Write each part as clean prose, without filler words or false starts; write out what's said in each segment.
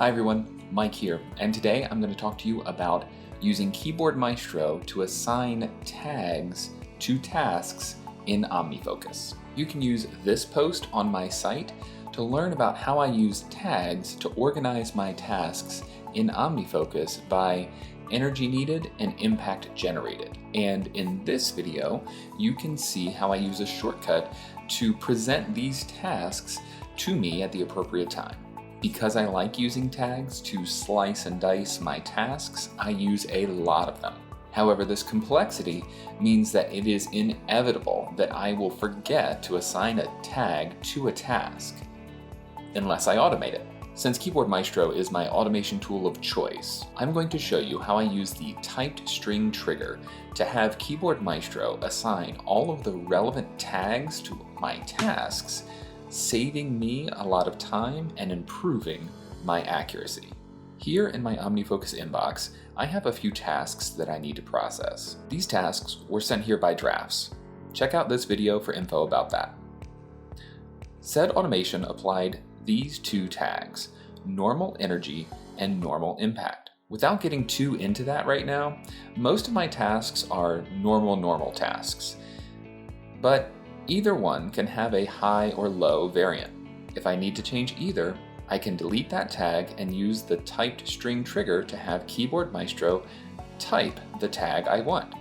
Hi everyone, Mike here, and today I'm going to talk to you about using Keyboard Maestro to assign tags to tasks in OmniFocus. You can use this post on my site to learn about how I use tags to organize my tasks in OmniFocus by energy needed and impact generated. And in this video, you can see how I use a shortcut to present these tasks to me at the appropriate time. Because I like using tags to slice and dice my tasks, I use a lot of them. However, this complexity means that it is inevitable that I will forget to assign a tag to a task, unless I automate it. Since Keyboard Maestro is my automation tool of choice, I'm going to show you how I use the typed string trigger to have Keyboard Maestro assign all of the relevant tags to my tasks, saving me a lot of time and improving my accuracy. Here in my OmniFocus inbox, I have a few tasks that I need to process. These tasks were sent here by drafts. Check out this video for info about that. Said automation applied these two tags, normal energy and normal impact. Without getting too into that right now, most of my tasks are normal tasks, but either one can have a high or low variant. If I need to change either, I can delete that tag and use the typed string trigger to have Keyboard Maestro type the tag I want.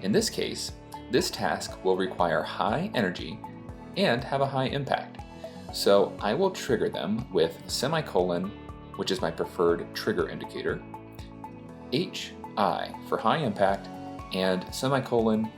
In this case, this task will require high energy and have a high impact. So I will trigger them with semicolon, which is my preferred trigger indicator, HI for high impact, and semicolon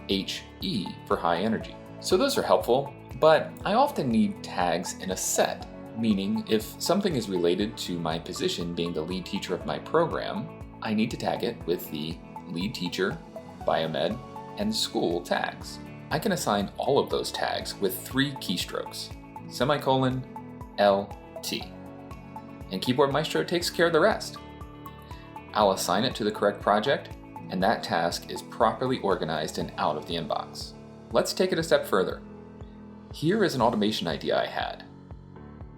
HE for high energy. So those are helpful, but I often need tags in a set, meaning if something is related to my position being the lead teacher of my program, I need to tag it with the lead teacher, biomed, and school tags. I can assign all of those tags with 3 keystrokes, semicolon, LT. And Keyboard Maestro takes care of the rest. I'll assign it to the correct project, and that task is properly organized and out of the inbox. Let's take it a step further. Here is an automation idea I had.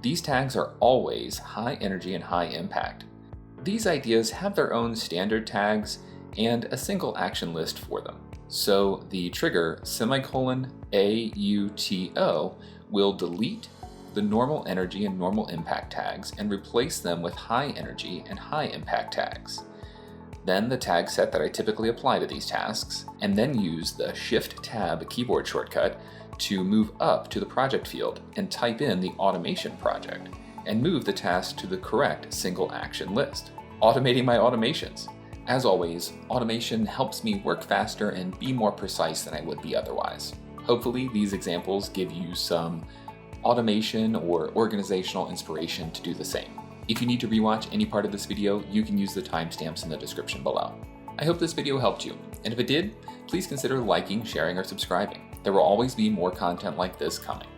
These tags are always high energy and high impact. These ideas have their own standard tags and a single action list for them. So the trigger semicolon AUTO will delete the normal energy and normal impact tags and replace them with high energy and high impact tags. Then the tag set that I typically apply to these tasks, and then use the Shift-Tab keyboard shortcut to move up to the project field and type in the automation project, and move the task to the correct single action list. Automating my automations. As always, automation helps me work faster and be more precise than I would be otherwise. Hopefully these examples give you some automation or organizational inspiration to do the same. If you need to rewatch any part of this video, you can use the timestamps in the description below. I hope this video helped you, and if it did, please consider liking, sharing, or subscribing. There will always be more content like this coming.